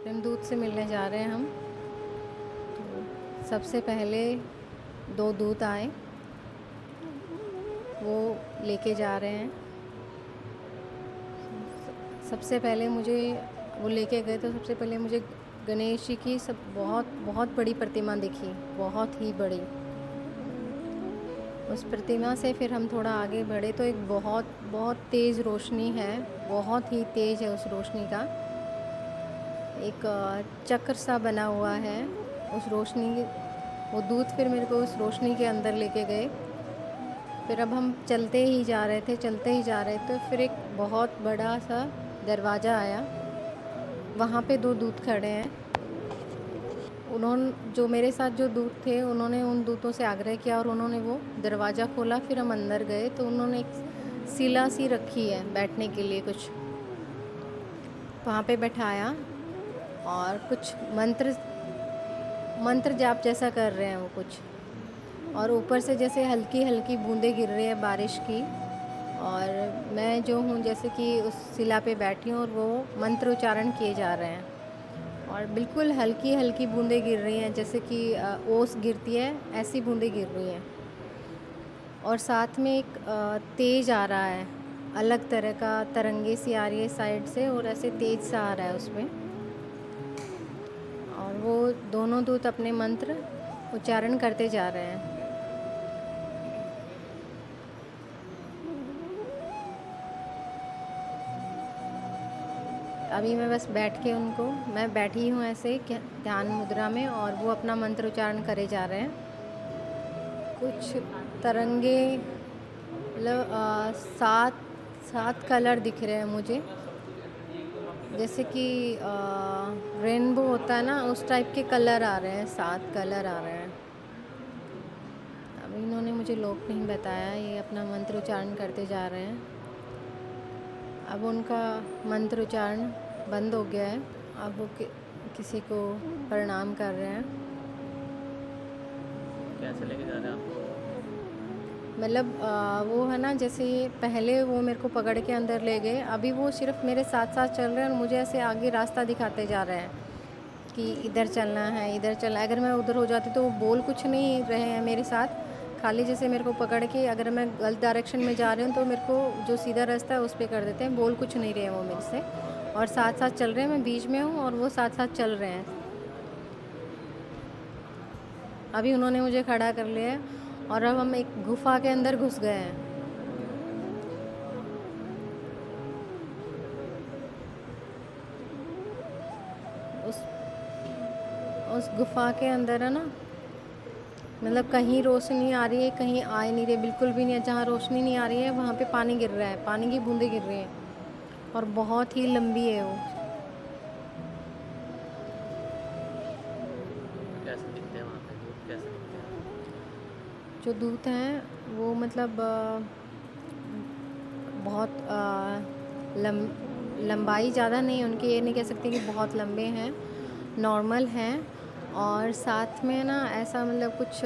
प्रेमदूत से मिलने जा रहे हैं हम। तो सबसे पहले 2 दूत आए, वो लेके जा रहे हैं। सबसे पहले मुझे वो लेके गए तो सबसे पहले मुझे गणेश जी की बहुत बहुत बड़ी प्रतिमा दिखी, बहुत ही बड़ी। उस प्रतिमा से फिर हम थोड़ा आगे बढ़े तो एक बहुत बहुत तेज़ रोशनी है, बहुत ही तेज़ है उस रोशनी का। एक चक्र सा बना हुआ है उस रोशनी। वो दूत फिर मेरे को उस रोशनी के अंदर लेके गए। फिर अब हम चलते ही जा रहे थे, चलते ही जा रहे थे, फिर एक बहुत बड़ा सा दरवाज़ा आया। वहाँ पे 2 दूत खड़े हैं। जो मेरे साथ जो दूत थे, उन्होंने उन दूतों से आग्रह किया और उन्होंने वो दरवाज़ा खोला। फिर हम अंदर गए तो उन्होंने एक शिला सी रखी है बैठने के लिए, कुछ वहाँ पे बैठाया और कुछ मंत्र मंत्र जाप जैसा कर रहे हैं वो कुछ। और ऊपर से जैसे हल्की हल्की बूंदें गिर रही है बारिश की। और मैं जो हूँ जैसे कि उस शिला पे बैठी हूँ और वो मंत्र उच्चारण किए जा रहे हैं और बिल्कुल हल्की हल्की बूंदें गिर रही हैं, जैसे कि ओस गिरती है ऐसी बूंदें गिर रही हैं। और साथ में एक तेज आ रहा है, अलग तरह का तरंगे सी आ रही है साइड से और ऐसे तेज सा आ रहा है उसमें। और वो दोनों दूत अपने मंत्र उच्चारण करते जा रहे हैं। अभी मैं बस बैठ के मैं बैठी हूँ ऐसे ध्यान मुद्रा में और वो अपना मंत्र उच्चारण करे जा रहे हैं। कुछ तरंगे मतलब 7 कलर दिख रहे हैं मुझे, जैसे कि रेनबो होता है ना, उस टाइप के कलर आ रहे हैं, 7 कलर आ रहे हैं। अब इन्होंने मुझे लोग नहीं बताया, ये अपना मंत्र उच्चारण करते जा रहे हैं। अब उनका मंत्र उच्चारण बंद हो गया है। अब वो किसी को प्रणाम कर रहे हैं। कैसे लेके जा रहे हैं आपको? मतलब वो है ना, जैसे पहले वो मेरे को पकड़ के अंदर ले गए, अभी वो सिर्फ मेरे साथ साथ चल रहे हैं और मुझे ऐसे आगे रास्ता दिखाते जा रहे हैं कि इधर चलना है, इधर चलना है। अगर मैं उधर हो जाती तो वो बोल कुछ नहीं रहे हैं मेरे साथ, खाली जैसे मेरे को पकड़ के अगर मैं गलत डायरेक्शन में जा रही हूँ तो मेरे को जो सीधा रास्ता है उस पर कर देते हैं, बोल कुछ नहीं रहे हैं वो मेरे से। और साथ साथ चल रहे हैं, मैं बीच में हूँ और वो साथ साथ चल रहे हैं। अभी उन्होंने मुझे खड़ा कर लिया है और अब हम एक गुफा के अंदर घुस गए हैं। उस उस गुफा के अंदर है ना, मतलब कहीं रोशनी आ रही है, कहीं आ ही नहीं रही, बिल्कुल भी नहीं है। जहाँ रोशनी नहीं आ रही है वहाँ पे पानी गिर रहा है, पानी की बूंदें गिर रही हैं और बहुत ही लंबी है वो। कैसे दिखते हैं वहाँ पे दूध, कैसे दिखते हैं? जो दूत हैं वो मतलब बहुत लंबाई ज़्यादा नहीं उनकी, ये नहीं कह सकते कि बहुत लंबे हैं, नॉर्मल हैं। और साथ में ना ऐसा मतलब कुछ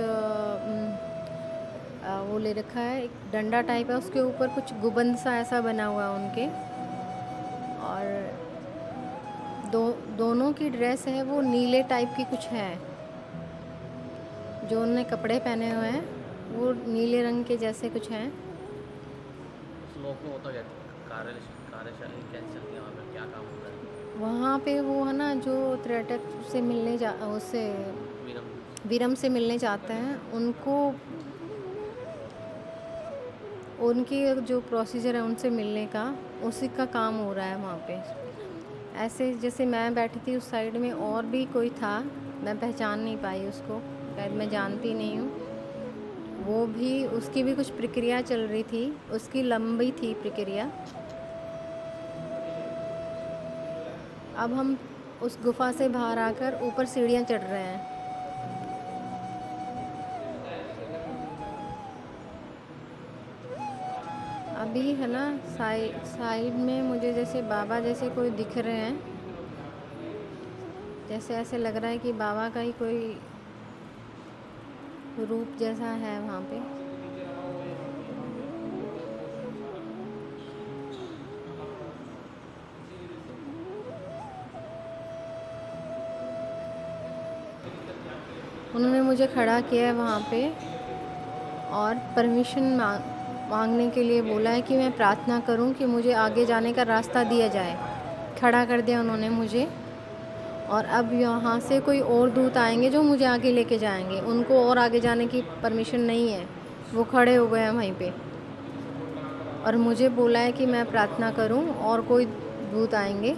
वो ले रखा है, एक डंडा टाइप है, उसके ऊपर कुछ गुबंद सा ऐसा बना हुआ है उनके। और दोनों की ड्रेस है वो नीले टाइप की कुछ है, जो उन्होंने कपड़े पहने हुए हैं वो नीले रंग के जैसे कुछ हैं। उस लोग में होता क्या कार्यशाला कैसे चलती है वहाँ पे, क्या काम होता है? वहाँ पे वो है ना, जो पर्यटक से मिलने जा उससे वीरम। वीरम से मिलने जाते हैं, उनको उनकी जो प्रोसीजर है उनसे मिलने का, उसी का काम हो रहा है वहाँ पे। ऐसे जैसे मैं बैठी थी उस साइड में और भी कोई था, मैं पहचान नहीं पाई उसको, शायद मैं जानती नहीं हूँ। वो भी, उसकी भी कुछ प्रक्रिया चल रही थी, उसकी लंबी थी प्रक्रिया। अब हम उस गुफा से बाहर आकर ऊपर सीढ़ियाँ चढ़ रहे हैं। अभी है ना, साइड में मुझे जैसे बाबा जैसे कोई दिख रहे हैं, जैसे ऐसे लग रहा है कि बाबा का ही कोई रूप जैसा है वहाँ पे। उन्होंने मुझे खड़ा किया है वहाँ पे और परमिशन मांगने के लिए बोला है कि मैं प्रार्थना करूं कि मुझे आगे जाने का रास्ता दिया जाए। खड़ा कर दिया उन्होंने मुझे, और अब यहाँ से कोई और दूत आएंगे जो मुझे आगे लेके जाएंगे। उनको और आगे जाने की परमिशन नहीं है, वो खड़े हो गए हैं वहीं पे और मुझे बोला है कि मैं प्रार्थना करूं और कोई दूत आएंगे,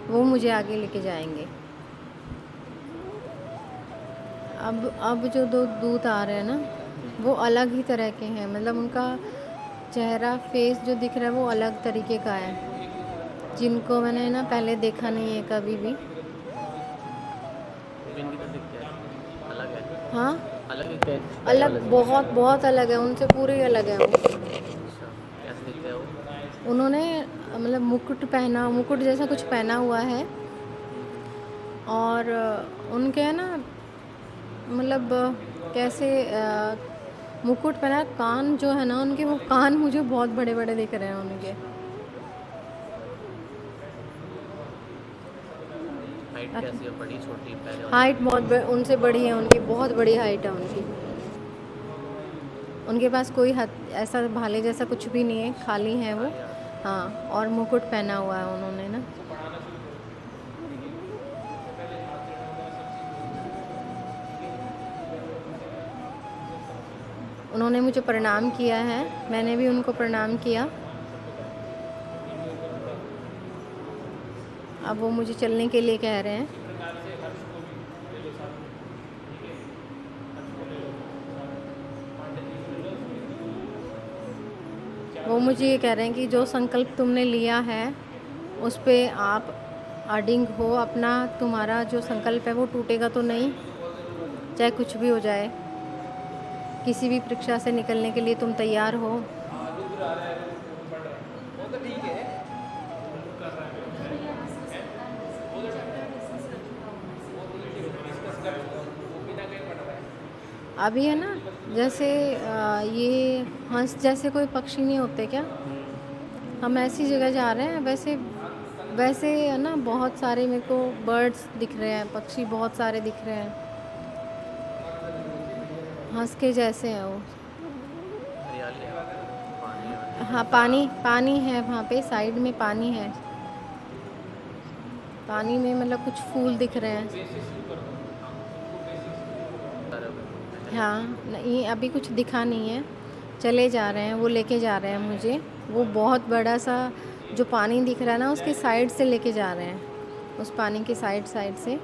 वो मुझे आगे लेके जाएंगे। अब जो दो दूत आ रहे हैं ना, वो अलग ही तरह के हैं। मतलब उनका चेहरा, फेस जो दिख रहा है वो अलग तरीके का है, जिनको मैंने ना पहले देखा नहीं है कभी भी। इनकी तो दिखते हैं अलग है, हाँ, अलग दिखते हैं पहले वाले अलग, से। बहुत बहुत अलग है, उनसे पूरे ही अलग है वो। अच्छा, कैसे दिखते हैं वो? उन्होंने मतलब मुकुट जैसा कुछ पहना हुआ है, और उनके है ना, मतलब कैसे मुकुट पहना, कान जो है ना उनके, वो कान मुझे बहुत बड़े बड़े दिख रहे हैं उनके। हाइट कैसी है, बड़ी छोटी पहले वाले हाइट बहुत उनसे बड़ी है, उनकी बहुत बड़ी हाइट है उनकी। उनके पास कोई ऐसा भाले जैसा कुछ भी नहीं है, खाली है वो। खाली हाथ? हाँ, और मुकुट पहना हुआ है उन्होंने ना। उन्होंने मुझे प्रणाम किया है, मैंने भी उनको प्रणाम किया। अब वो मुझे चलने के लिए कह रहे हैं। वो मुझे ये कह रहे हैं कि जो संकल्प तुमने लिया है उस पे आप अडिग हो अपना, तुम्हारा जो संकल्प है वो टूटेगा तो नहीं, चाहे कुछ भी हो जाए। किसी भी परीक्षा से निकलने के लिए तुम तैयार हो। अभी है ना, जैसे ये हंस जैसे कोई पक्षी नहीं होते क्या, हम ऐसी जगह जा रहे हैं। वैसे वैसे है ना, बहुत सारे मेरे को बर्ड्स दिख रहे हैं, पक्षी बहुत सारे दिख रहे हैं, हंस के जैसे हैं वो। हरियाली है, पानी है। हाँ, पानी है वहाँ पे, साइड में पानी है। पानी में मतलब कुछ फूल दिख रहे हैं। हाँ, नहीं अभी कुछ दिखा नहीं है। चले जा रहे हैं, वो लेके जा रहे हैं मुझे। वो बहुत बड़ा सा जो पानी दिख रहा है ना, उसके साइड से लेके जा रहे हैं। उस पानी के साइड से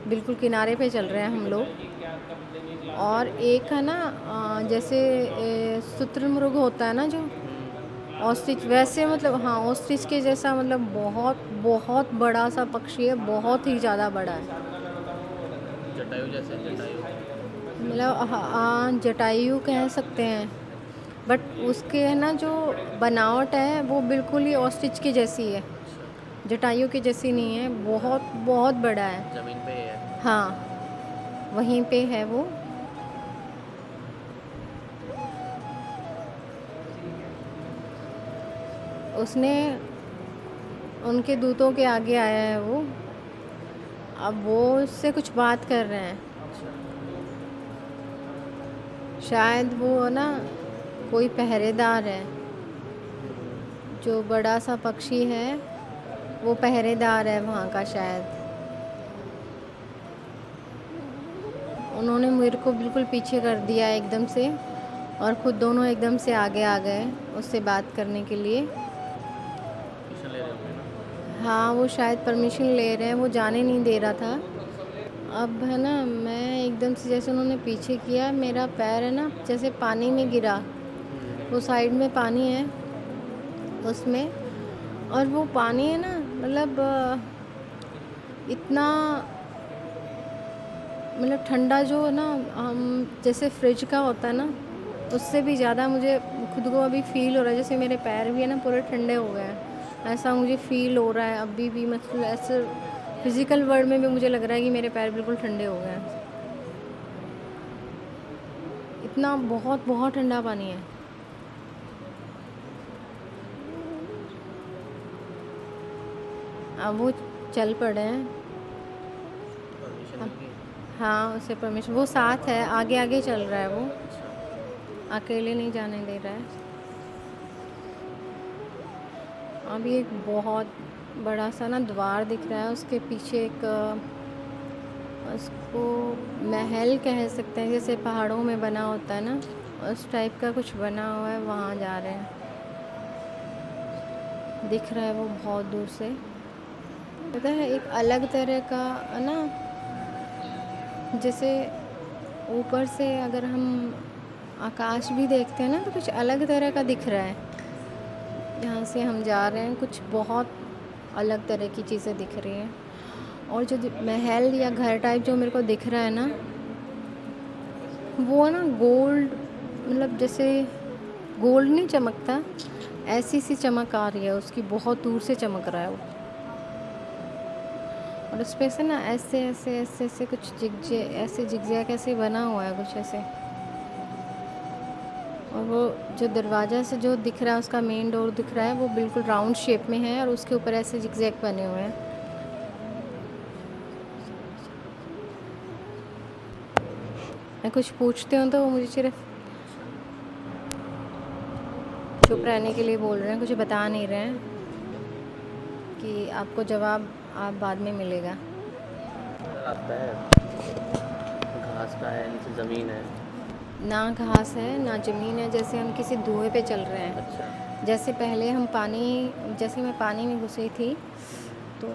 बिल्कुल किनारे पे चल रहे हैं हम लोग। और एक है ना, जैसे शुतुरमुर्ग होता है ना, जो ऑस्ट्रिच, वैसे मतलब हाँ, ऑस्ट्रिच के जैसा, मतलब बहुत बहुत बड़ा सा पक्षी है, बहुत ही ज़्यादा बड़ा है। जटायु जैसे, जटायु। मतलब हाँ, जटायु कह सकते हैं, बट उसके है ना जो बनावट है वो बिल्कुल ही ऑस्ट्रिच की जैसी है, अच्छा, जटायु की जैसी नहीं है। बहुत बहुत बड़ा है। जमीन पे ही है? हाँ, वहीं पे है वो। उसने उनके दूतों के आगे आया है वो। अब वो उससे कुछ बात कर रहे हैं। शायद वो ना कोई पहरेदार है, जो बड़ा सा पक्षी है वो पहरेदार है वहाँ का शायद। उन्होंने मेरे को बिल्कुल पीछे कर दिया एकदम से, और ख़ुद दोनों एकदम से आगे आ गए उससे बात करने के लिए। परमिशन ले रहे होंगे ना? हाँ, वो शायद परमिशन ले रहे हैं, वो जाने नहीं दे रहा था। अब है ना, मैं एकदम से जैसे उन्होंने पीछे किया, मेरा पैर है ना जैसे पानी में गिरा। वो साइड में पानी है उसमें, और वो पानी है ना, मतलब इतना मतलब ठंडा, जो ना हम जैसे फ्रिज का होता है ना, उससे भी ज़्यादा मुझे खुद को अभी फ़ील हो रहा है, जैसे मेरे पैर भी है ना पूरे ठंडे हो गए हैं, ऐसा मुझे फ़ील हो रहा है अभी भी। मतलब ऐसे फिज़िकल वर्ल्ड में भी मुझे लग रहा है कि मेरे पैर बिल्कुल ठंडे हो गए हैं। इतना बहुत बहुत ठंडा पानी है। अब वो चल पड़े हैं। परमिशन अब मिल गई? हाँ, उसे परमिशन, वो साथ है, आगे आगे चल रहा है, वो अच्छा। अकेले नहीं जाने दे रहा है। अभी एक बहुत बड़ा सा ना द्वार दिख रहा है, उसके पीछे एक उसको महल कह सकते हैं, जैसे पहाड़ों में बना होता है ना, उस टाइप का कुछ बना हुआ है, वहाँ जा रहे हैं। दिख रहा है वो बहुत दूर से। पता है, एक अलग तरह का ना, जैसे ऊपर से अगर हम आकाश भी देखते हैं ना, तो कुछ अलग तरह का दिख रहा है। यहाँ से हम जा रहे हैं, कुछ बहुत अलग तरह की चीज़ें दिख रही हैं। और जो महल या घर टाइप जो मेरे को दिख रहा है ना, वो ना गोल्ड, मतलब जैसे गोल्ड नहीं चमकता, ऐसी सी चमक आ रही है उसकी, बहुत दूर से चमक रहा है वो। और उस पे से ना ऐसे ऐसे ऐसे ऐसे कुछ ऐसे जिगजैग ऐसे बना हुआ है कुछ ऐसे। और वो जो दरवाज़ा से जो दिख रहा है, उसका मेन डोर दिख रहा है, वो बिल्कुल राउंड शेप में है और उसके ऊपर ऐसे जिगजैग बने हुए हैं। मैं कुछ पूछती हूँ तो वो मुझे सिर्फ चुप रहने के लिए बोल रहे हैं, कुछ बता नहीं रहे हैं कि आपको जवाब आप बाद में मिलेगा। रास्ता है, घास का है, नीचे ज़मीन है। ना घास है ना ज़मीन है, जैसे हम किसी धुएं पे चल रहे हैं। अच्छा। जैसे पहले हम पानी, जैसे मैं पानी में घुसी थी तो,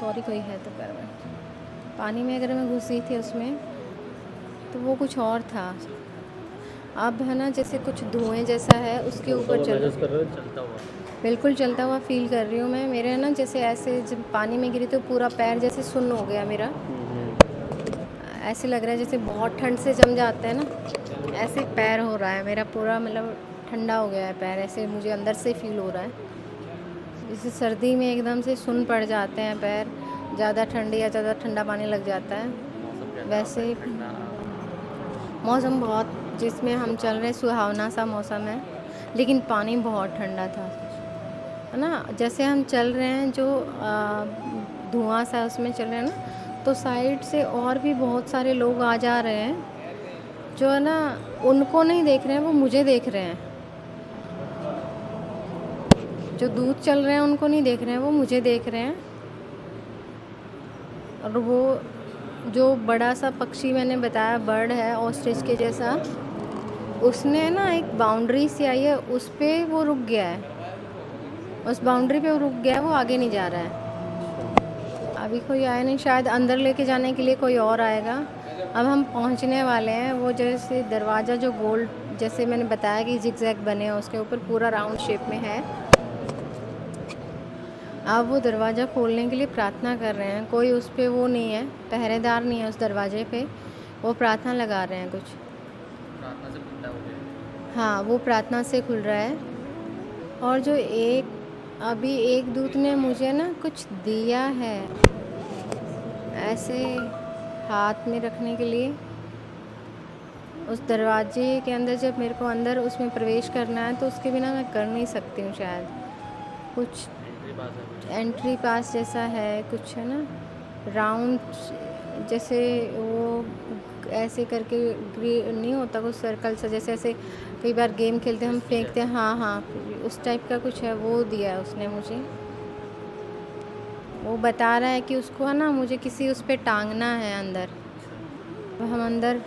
सॉरी कोई है तो कर, पानी में अगर मैं घुसी थी उसमें तो वो कुछ और था। अब है ना, जैसे कुछ धुएं जैसा है, उसके ऊपर चल, महसूस कर रहे हो, चलता हुआ। बिल्कुल चलता हुआ फील कर रही हूँ मैं। मेरे है ना, जैसे ऐसे जब पानी में गिरी तो पूरा पैर जैसे सुन्न हो गया मेरा। ऐसे लग रहा है जैसे बहुत ठंड से जम जाता है ना, ऐसे पैर हो रहा है मेरा पूरा, मतलब ठंडा हो गया है पैर, ऐसे मुझे अंदर से फील हो रहा है। जैसे सर्दी में एकदम से सुन्न पड़ जाते हैं पैर, ज़्यादा ठंडी या ज़्यादा ठंडा पानी लग जाता है, मौसम कैसा वहाँ वैसे पे, ही। ठंडा? मौसम बहुत, जिसमें हम चल रहे, सुहावना सा मौसम है, लेकिन पानी बहुत ठंडा था, है ना। जैसे हम चल रहे हैं, जो धुआं सा उसमें चल रहे हैं ना, तो साइड से और भी बहुत सारे लोग आ जा रहे हैं, जो है ना, उनको नहीं देख रहे हैं, वो मुझे देख रहे हैं। जो दूध चल रहे हैं उनको नहीं देख रहे हैं, वो मुझे देख रहे हैं। और वो जो बड़ा सा पक्षी मैंने बताया, बर्ड है ऑस्ट्रिच के जैसा, उसने ना एक बाउंड्री सी आई है, उस पे वो रुक गया है, उस बाउंड्री पे वो रुक गया है, वो आगे नहीं जा रहा है। अभी कोई आया नहीं, शायद अंदर लेके जाने के लिए कोई और आएगा। अब हम पहुंचने वाले हैं। वो जैसे दरवाज़ा जो गोल्ड, जैसे मैंने बताया कि जिगजैग बने हैं, उसके ऊपर पूरा राउंड शेप में है। अब वो दरवाज़ा खोलने के लिए प्रार्थना कर रहे हैं, कोई उस पे वो नहीं है, पहरेदार नहीं है उस दरवाजे पे, वो प्रार्थना लगा रहे हैं कुछ। प्रार्थना से खुलता है मुझे। हाँ, वो प्रार्थना से खुल रहा है। और जो अभी एक दूत ने मुझे ना कुछ दिया है ऐसे हाथ में रखने के लिए। उस दरवाजे के अंदर जब मेरे को अंदर उसमें प्रवेश करना है, तो उसके बिना मैं कर नहीं सकती हूँ शायद। कुछ एंट्री पास है कुछ। एंट्री पास जैसा है कुछ, है ना, राउंड, जैसे वो ऐसे करके नहीं होता कुछ सर्कल सा, जैसे ऐसे कई बार गेम खेलते हम फेंकते हैं, हाँ हाँ, उस टाइप का कुछ है, वो दिया है उसने मुझे। वो बता रहा है कि उसको है ना, मुझे किसी उस पर टांगना है अंदर। तो हम अंदर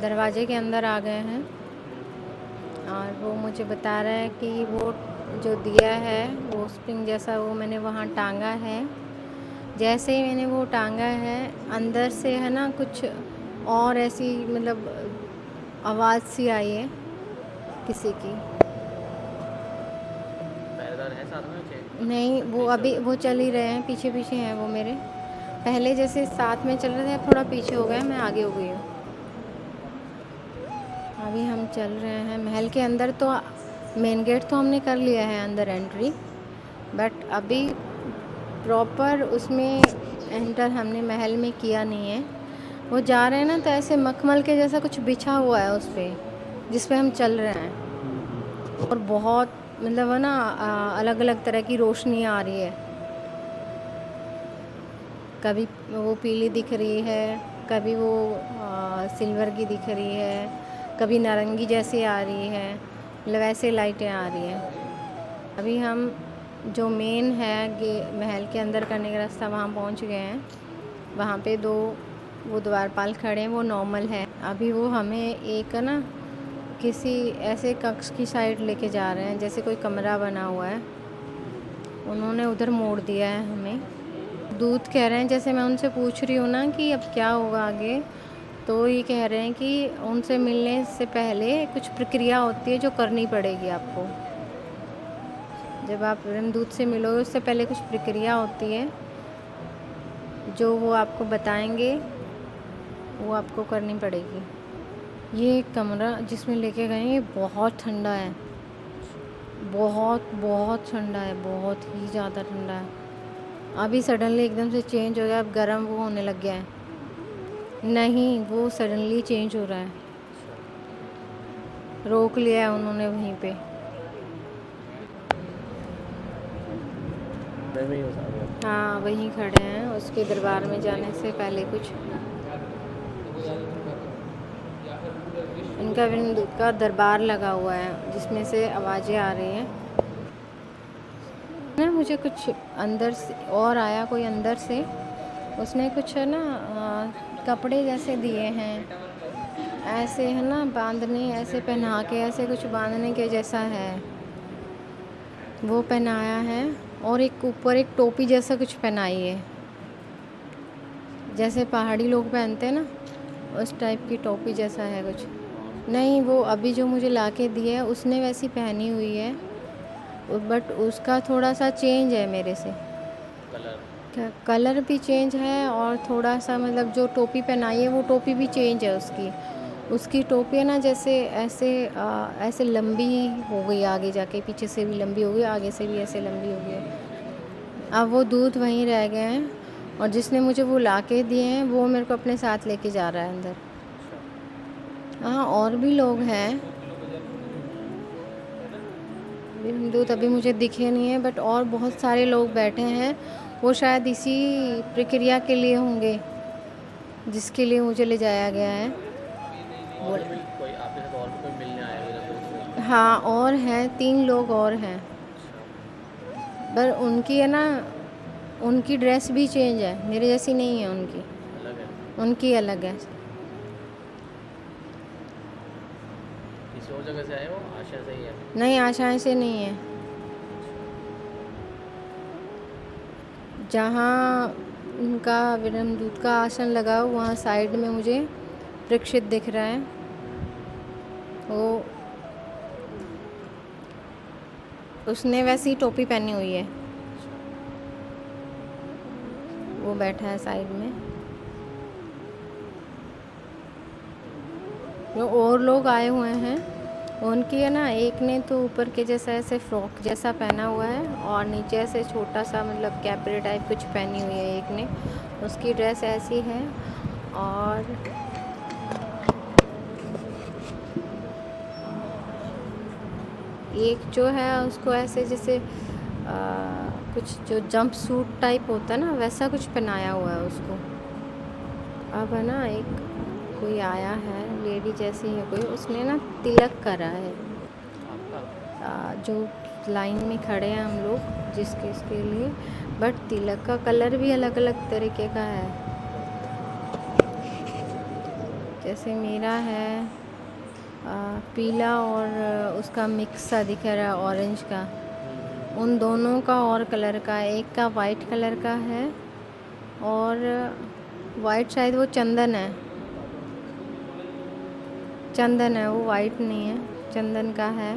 दरवाजे के अंदर आ गए हैं, और वो मुझे बता रहा है कि वो जो दिया है, वो स्प्रिंग जैसा, वो मैंने वहाँ टांगा है। जैसे ही मैंने वो टांगा है, अंदर से है ना कुछ और ऐसी, मतलब आवाज़ सी आई है किसी की। पहरेदार है साथ में चे? नहीं, वो अभी वो चल ही रहे हैं, पीछे पीछे हैं वो मेरे। पहले जैसे साथ में चल रहे थे, अब थोड़ा पीछे हो गए, मैं आगे हो गई हूँ। अभी हम चल रहे हैं महल के अंदर। तो मेन गेट तो हमने कर लिया है अंदर एंट्री, बट अभी प्रॉपर उसमें एंटर हमने महल में किया नहीं है। वो जा रहे हैं ना, तो ऐसे मखमल के जैसा कुछ बिछा हुआ है उस पर, जिस पे हम चल रहे हैं। और बहुत, मतलब है ना, अलग अलग तरह की रोशनी आ रही है। कभी वो पीली दिख रही है, कभी वो सिल्वर की दिख रही है, कभी नारंगी जैसी आ रही है, मतलब ऐसे लाइटें आ रही हैं। अभी हम जो मेन है महल के अंदर करने का रास्ता, वहाँ पहुँच गए हैं। वहाँ पे 2 वो द्वारपाल खड़े हैं, वो नॉर्मल है। अभी वो हमें एक ना किसी ऐसे कक्ष की साइड लेके जा रहे हैं, जैसे कोई कमरा बना हुआ है, उन्होंने उधर मोड़ दिया है हमें। दूत कह रहे हैं, जैसे मैं उनसे पूछ रही हूँ ना कि अब क्या होगा आगे, तो ये कह रहे हैं कि उनसे मिलने से पहले कुछ प्रक्रिया होती है जो करनी पड़ेगी आपको। जब आप ब्रह्मदूत से मिलोगे उससे पहले कुछ प्रक्रिया होती है जो वो आपको बताएंगे, वो आपको करनी पड़ेगी। ये कमरा जिसमें लेके गए हैं ये बहुत ठंडा है, बहुत बहुत ठंडा है, बहुत ही ज़्यादा ठंडा है। अभी सडनली एकदम से चेंज हो गया, अब गर्म वो होने लग गया है। नहीं, वो सडनली चेंज हो रहा है, रोक लिया है उन्होंने वहीं पे। मैं भी हो सकता हूँ। हाँ, वहीं खड़े हैं, उसके दरबार में जाने से पहले कुछ इनका विंदु का दरबार लगा हुआ है जिसमें से आवाज़ें आ रही हैं ना। मुझे कुछ अंदर से और आया, कोई अंदर से, उसने कुछ है ना कपड़े जैसे दिए हैं, ऐसे है ना बांधने, ऐसे पहना के, ऐसे कुछ बांधने के जैसा है, वो पहनाया है। और एक ऊपर एक टोपी जैसा कुछ पहनाई है, जैसे पहाड़ी लोग पहनते हैं ना, उस टाइप की टोपी जैसा है कुछ। नहीं, वो अभी जो मुझे लाके दिया है उसने वैसी पहनी हुई है, बट उसका थोड़ा सा चेंज है मेरे से। कलर भी चेंज है और थोड़ा सा मतलब जो टोपी पहनाई है वो टोपी भी चेंज है उसकी। उसकी टोपी है ना जैसे ऐसे ऐसे लंबी हो गई, आगे जाके पीछे से भी लंबी हो गई, आगे से भी ऐसे लंबी हो गई। अब वो दूत वहीं रह गए हैं और जिसने मुझे वो लाके दिए हैं वो मेरे को अपने साथ लेके जा रहा है अंदर। हाँ, और भी लोग हैं, दूत अभी मुझे दिखे नहीं है, बट और बहुत सारे लोग बैठे हैं। वो शायद इसी प्रक्रिया के लिए होंगे जिसके लिए मुझे ले जाया गया है। कोई आपके साथ और भी कोई मिलने आया है मेरा दोस्त? हाँ, और हैं, 3 लोग और हैं, पर उनकी है ना, उनकी ड्रेस भी चेंज है, मेरे जैसी नहीं है उनकी, अलग है? उनकी अलग है। किसी और जगह से आए हो? आशा से ही है? नहीं, आशाएं से नहीं है। जहाँ उनका विरमदूत का आसन लगा हो वहाँ साइड में मुझे परीक्षित दिख रहा है, वो उसने वैसी टोपी पहनी हुई है, वो बैठा है साइड में। जो और लोग आए हुए हैं उनकी है ना, एक ने तो ऊपर के जैसा ऐसे फ्रॉक जैसा पहना हुआ है और नीचे ऐसे छोटा सा मतलब कैपरी टाइप कुछ पहनी हुई है एक ने, उसकी ड्रेस ऐसी है। और एक जो है उसको ऐसे जैसे कुछ जो जंप सूट टाइप होता है ना वैसा कुछ पहनाया हुआ है उसको। अब है ना एक कोई आया है, लेडी जैसी है कोई, उसने ना तिलक करा है। जो लाइन में खड़े हैं हम लोग जिसके इसके लिए, बट तिलक का कलर भी अलग अलग तरीके का है। जैसे मेरा है पीला और उसका मिक्स सा दिख रहा है ऑरेंज का, उन दोनों का और कलर का, एक का वाइट कलर का है और वाइट शायद वो चंदन है, चंदन है वो, वाइट नहीं है, चंदन का है।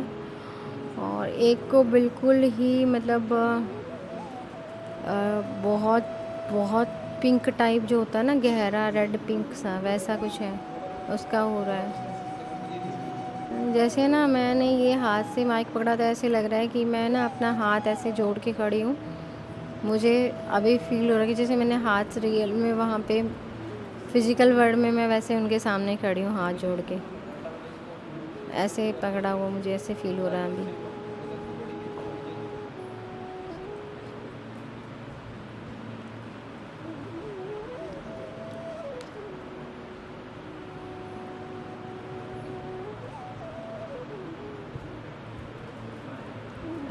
और एक को बिल्कुल ही मतलब बहुत बहुत पिंक टाइप जो होता है ना, गहरा रेड पिंक सा, वैसा कुछ है उसका हो रहा है। जैसे ना मैंने ये हाथ से माइक पकड़ा था, ऐसे लग रहा है कि मैं ना अपना हाथ ऐसे जोड़ के खड़ी हूँ। मुझे अभी फील हो रहा है कि जैसे मैंने हाथ रियल में वहाँ पे फिज़िकल वर्ल्ड में मैं वैसे उनके सामने खड़ी हूँ हाथ जोड़ के, ऐसे पकड़ा हुआ मुझे ऐसे फील हो रहा है अभी।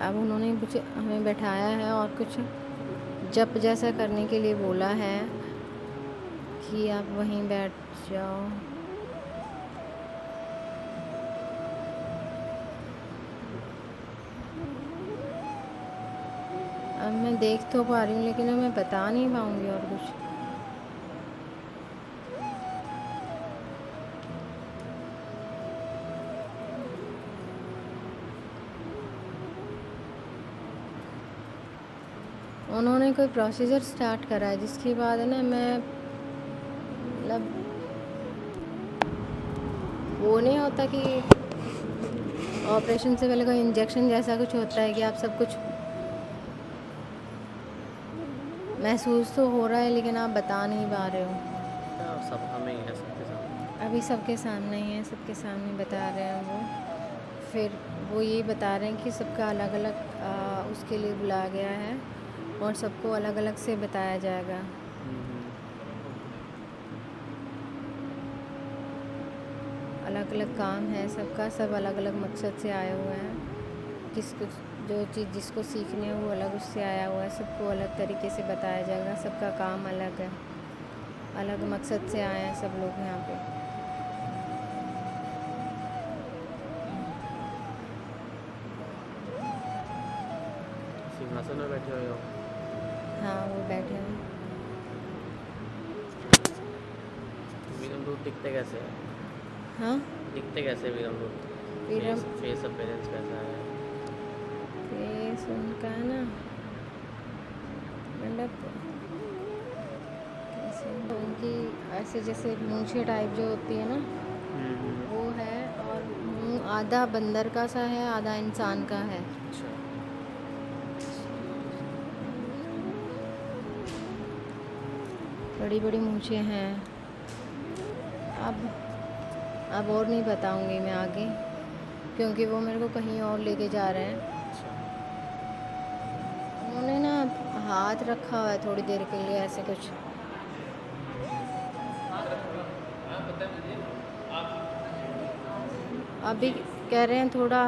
अब उन्होंने कुछ हमें बैठाया है और कुछ जप जैसा करने के लिए बोला है कि आप वहीं बैठ जाओ। अब मैं देख तो पा रही हूँ लेकिन अब मैं बता नहीं पाऊँगी और कुछ। उन्होंने कोई प्रोसीजर स्टार्ट करा है जिसके बाद है ना मैं मतलब वो नहीं होता कि ऑपरेशन से पहले कोई इंजेक्शन जैसा कुछ होता है कि आप सब कुछ महसूस तो हो रहा है लेकिन आप बता नहीं पा रहे हो। सब हमें ही है सबके सामने। अभी सबके सामने ही है, सबके सामने बता रहे हैं वो। फिर वो ये बता रहे हैं कि सबका अलग अलग उसके लिए बुलाया गया है और सबको अलग अलग से बताया जाएगा। अलग अलग काम है सबका, सब अलग अलग मकसद से आए हुए हैं। किसको जो चीज़ जिसको सीखनी है वो अलग उससे आया हुआ है, सबको अलग तरीके से बताया जाएगा। सबका काम अलग है, अलग मकसद से आए हैं सब लोग यहाँ पे। सिंहासन में बैठे हुए हो? हाँ वो बैठे हैं। वीरमदूत दिखते कैसे हैं? हाँ दिखते कैसे वीरमदूत? फेस अपीयरेंस कैसा है? फेस उनका है ना मतलब कैसे उनकी ऐसे जैसे मूंछें टाइप जो होती है ना वो है, और मुंह आधा बंदर का सा है आधा इंसान का है। अच्छा। बड़ी बड़ी मूंछें हैं। अब और नहीं बताऊंगी मैं आगे क्योंकि वो मेरे को कहीं और लेके जा रहे हैं। उन्होंने ना हाथ रखा हुआ है थोड़ी देर के लिए ऐसे कुछ। अभी कह रहे हैं थोड़ा